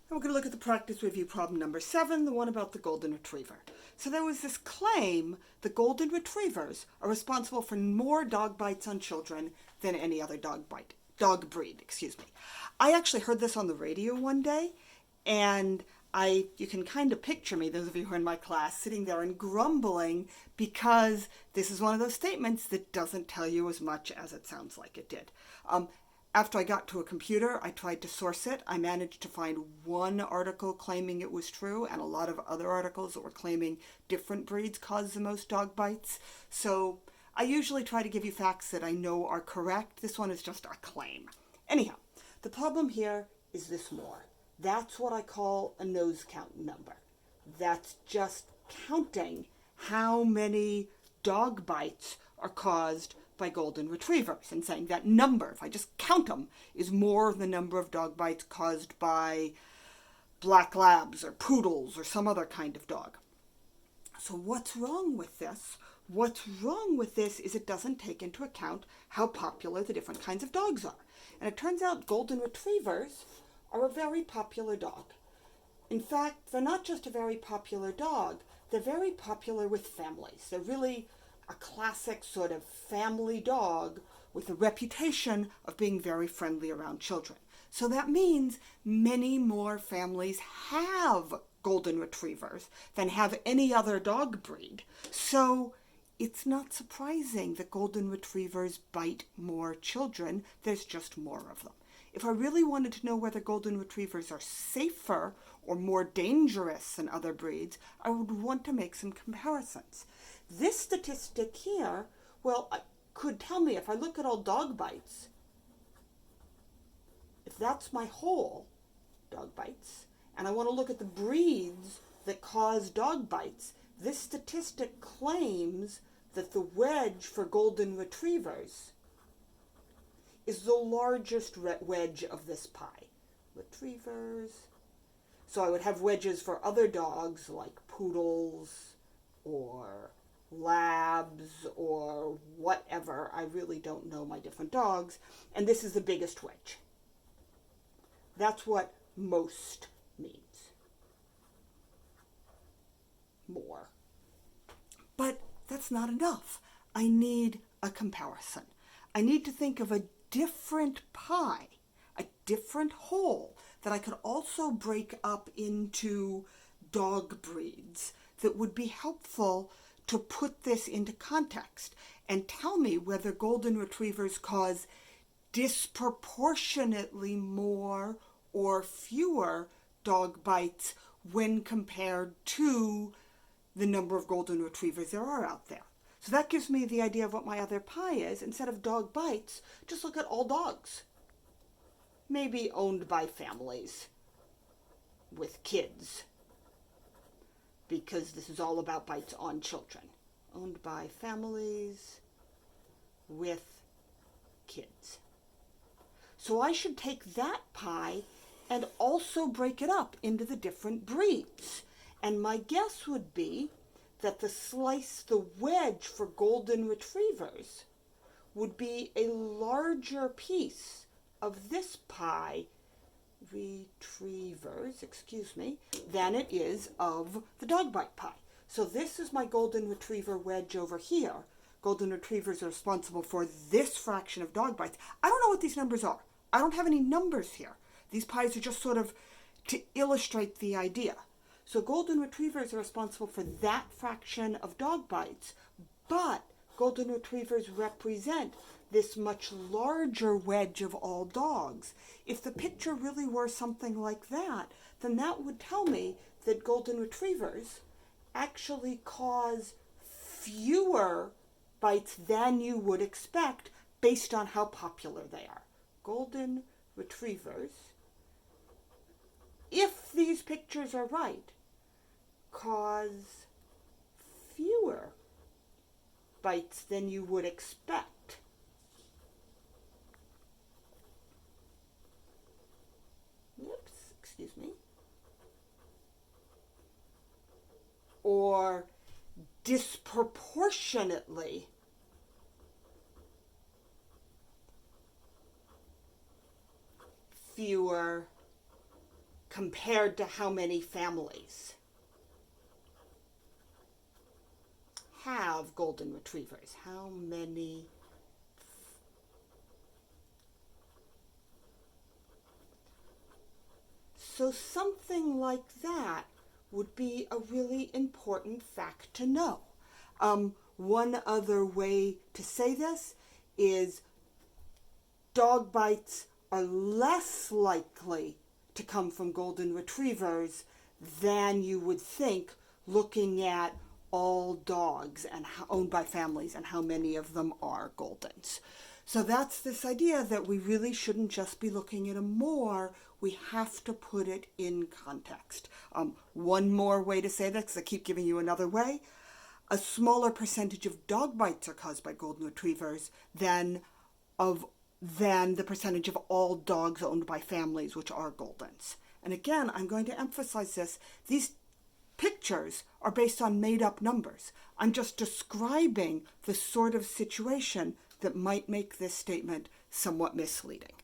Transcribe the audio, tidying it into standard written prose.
And we're going to look at the practice review problem number 7, the one about the golden retriever. So there was this claim that golden retrievers are responsible for more dog bites on children than any other dog breed, excuse me. I actually heard this on the radio one day, and you can kind of picture me, those of you who are in my class, sitting there and grumbling because this is one of those statements that doesn't tell you as much as it sounds like it did. After I got to a computer, I tried to source it. I managed to find one article claiming it was true and a lot of other articles that were claiming different breeds cause the most dog bites. So I usually try to give you facts that I know are correct. This one is just a claim. Anyhow, the problem here is this more. That's what I call a nose count number. That's just counting how many dog bites are caused by golden retrievers and saying that number, if I just count them, is more than the number of dog bites caused by black labs or poodles or some other kind of dog. So what's wrong with this? What's wrong with this is it doesn't take into account how popular the different kinds of dogs are. And it turns out golden retrievers are a very popular dog. In fact, they're not just a very popular dog, they're very popular with families. They're really a classic sort of family dog with a reputation of being very friendly around children. So that means many more families have golden retrievers than have any other dog breed. So it's not surprising that golden retrievers bite more children. There's just more of them. If I really wanted to know whether golden retrievers are safer or more dangerous than other breeds, I would want to make some comparisons. This statistic here, well, could tell me if I look at all dog bites, if that's my whole dog bites, and I want to look at the breeds that cause dog bites, this statistic claims that the wedge for golden retrievers is the largest wedge of this pie. Retrievers. So I would have wedges for other dogs like poodles or labs or whatever. I really don't know my different dogs. And this is the biggest wedge. That's what most means. More. But that's not enough. I need a comparison. I need to think of a different pie, a different whole that I could also break up into dog breeds that would be helpful to put this into context and tell me whether golden retrievers cause disproportionately more or fewer dog bites when compared to the number of golden retrievers there are out there. So that gives me the idea of what my other pie is. Instead of dog bites, just look at all dogs. Maybe owned by families with kids, because this is all about bites on children. Owned by families with kids. So I should take that pie and also break it up into the different breeds. And my guess would be that the wedge for golden retrievers would be a larger piece of this pie, than it is of the dog bite pie. So this is my golden retriever wedge over here. Golden retrievers are responsible for this fraction of dog bites. I don't know what these numbers are. I don't have any numbers here. These pies are just sort of to illustrate the idea. So golden retrievers are responsible for that fraction of dog bites, but golden retrievers represent this much larger wedge of all dogs. If the picture really were something like that, then that would tell me that golden retrievers actually cause fewer bites than you would expect based on how popular they are. Golden retrievers, if these pictures are right, cause fewer bites than you would expect. Or disproportionately fewer compared to how many families have golden retrievers. How many? So something like that would be a really important fact to know. One other way to say this is dog bites are less likely to come from golden retrievers than you would think, looking at all dogs and owned by families and how many of them are Goldens. So that's this idea that we really shouldn't just be looking at them more, we have to put it in context. One more way to say that, because I keep giving you another way, a smaller percentage of dog bites are caused by golden retrievers than the percentage of all dogs owned by families, which are Goldens. And again, I'm going to emphasize this. These pictures are based on made-up numbers. I'm just describing the sort of situation that might make this statement somewhat misleading.